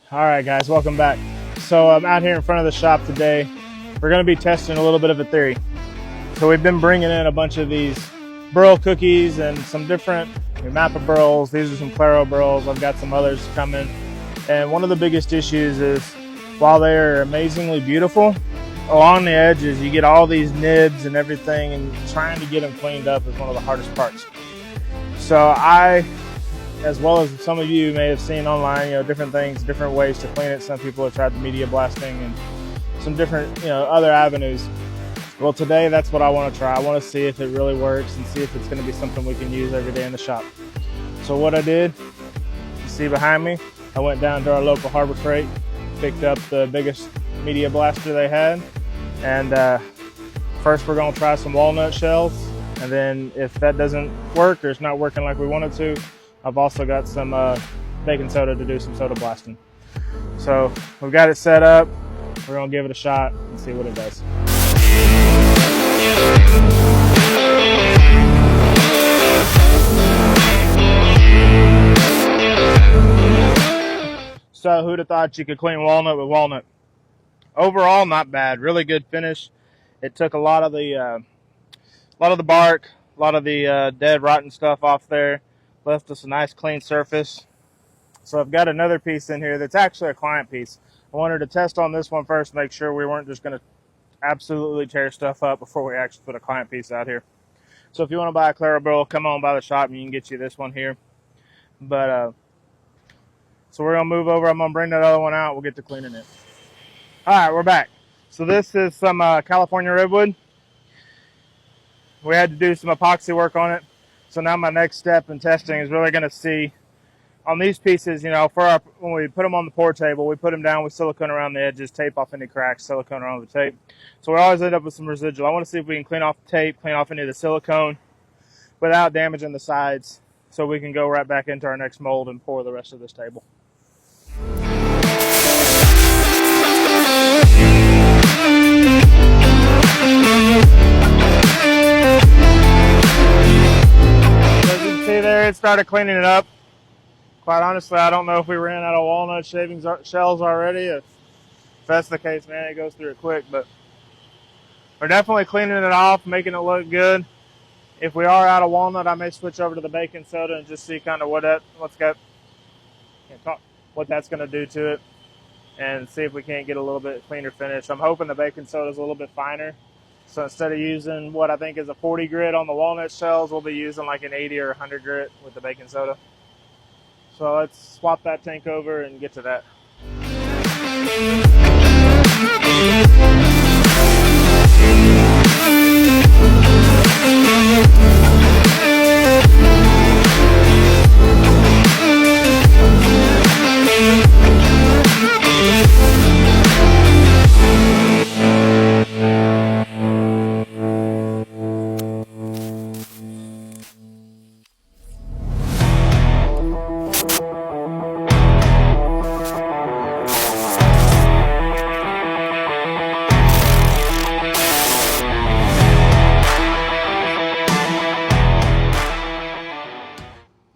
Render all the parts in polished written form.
All right, guys, welcome back. So I'm out here in front of the shop today. We're going to be testing a little bit of a theory. So we've been bringing in a bunch of these burl cookies and some different Mappa burls. These are some Claro burls. I've got some others coming. And one of the biggest issues is while they are amazingly beautiful, along the edges you get all these nibs and everything, and trying to get them cleaned up is one of the hardest parts. So I, as well as some of you may have seen online, different things, different ways to clean it. Some people have tried the media blasting and some different, other avenues. Well, today that's what I want to try. I want to see if it really works and see if it's going to be something we can use every day in the shop. So what I did, you see behind me, I went down to our local Harbor Freight, picked up the biggest media blaster they had, and first we're going to try some walnut shells, and then if that doesn't work or it's not working like we want it to, I've also got some baking soda to do some soda blasting. So we've got it set up. We're gonna give it a shot and see what it does. So who'd have thought you could clean walnut with walnut? Overall, not bad. Really good finish. It took a lot of the bark, a lot of the dead rotten stuff off there. Left us a nice clean surface. So I've got another piece in here that's actually a client piece. I wanted to test on this one first, make sure we weren't just going to absolutely tear stuff up before we actually put a client piece out here. So if you want to buy a Claro burl, come on by the shop and you can get you this one here. But so we're going to move over. I'm going to bring that other one out. We'll get to cleaning it. All right, we're back. So this is some California redwood. We had to do some epoxy work on it. So now my next step in testing is really going to see on these pieces, when we put them on the pour table, we put them down with silicone around the edges, tape off any cracks, silicone around the tape. So we always end up with some residual. I want to see if we can clean off the tape, clean off any of the silicone without damaging the sides, so we can go right back into our next mold and pour the rest of this table. As you can see there, it started cleaning it up. Quite honestly, I don't know if we ran out of walnut shells already. If that's the case, man, it goes through it quick. But we're definitely cleaning it off, making it look good. If we are out of walnut, I may switch over to the baking soda and just see kind of what that's going to do to it, and see if we can't get a little bit cleaner finish. I'm hoping the baking soda is a little bit finer. So instead of using what I think is a 40 grit on the walnut shells, we'll be using like an 80 or 100 grit with the baking soda. So let's swap that tank over and get to that.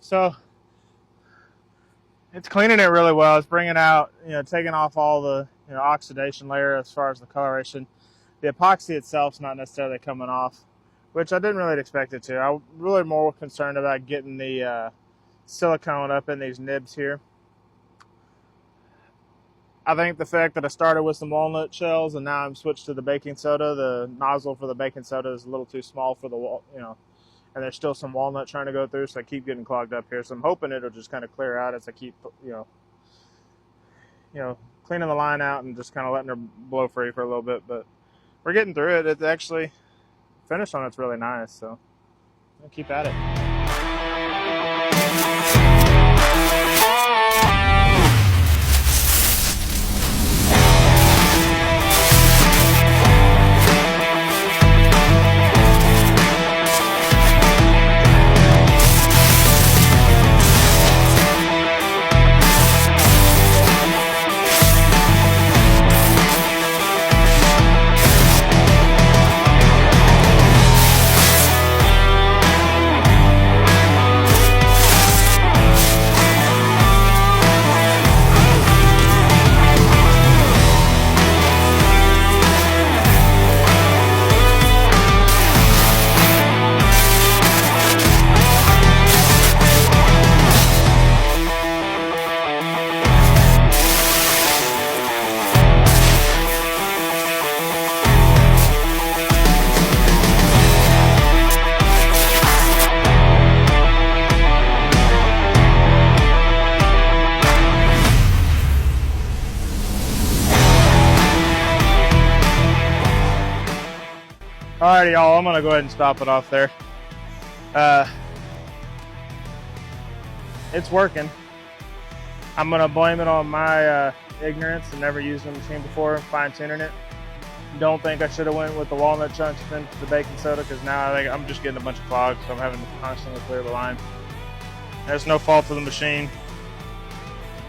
So it's cleaning it really well. It's bringing out, taking off all the oxidation layer as far as the coloration. The epoxy itself's not necessarily coming off, which I didn't really expect it to. I'm really more concerned about getting the silicone up in these nibs here. I think the fact that I started with some walnut shells and now I'm switched to the baking soda, the nozzle for the baking soda is a little too small for the and there's still some walnut trying to go through, so I keep getting clogged up here. So I'm hoping it'll just kind of clear out as I keep, cleaning the line out and just kind of letting her blow free for a little bit. But we're getting through it. It's actually, finish on it's really nice, so I'll keep at it. Alrighty, y'all, I'm gonna go ahead and stop it off there. It's working. I'm gonna blame it on my ignorance and never used the machine before, fine-tuning it. Don't think I should have went with the walnut chunks than the baking soda, because now I think I'm just getting a bunch of clogs, so I'm having to constantly clear the line. There's no fault of the machine.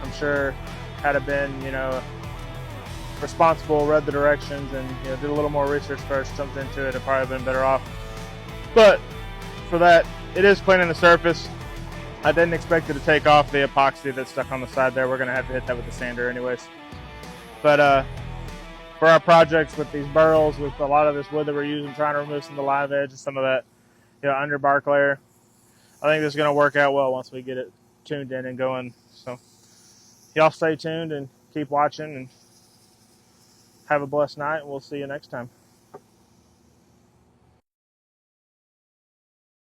I'm sure had it been, responsible, read the directions, and did a little more research first, jumped into it, it'd probably been better off. But for that, it is cleaning the surface. I didn't expect it to take off the epoxy that's stuck on the side there. We're gonna have to hit that with the sander anyways. But for our projects with these burls, with a lot of this wood that we're using, trying to remove some of the live edge and some of that under bark layer, I think this is gonna work out well once we get it tuned in and going. So y'all stay tuned and keep watching, and have a blessed night, and we'll see you next time.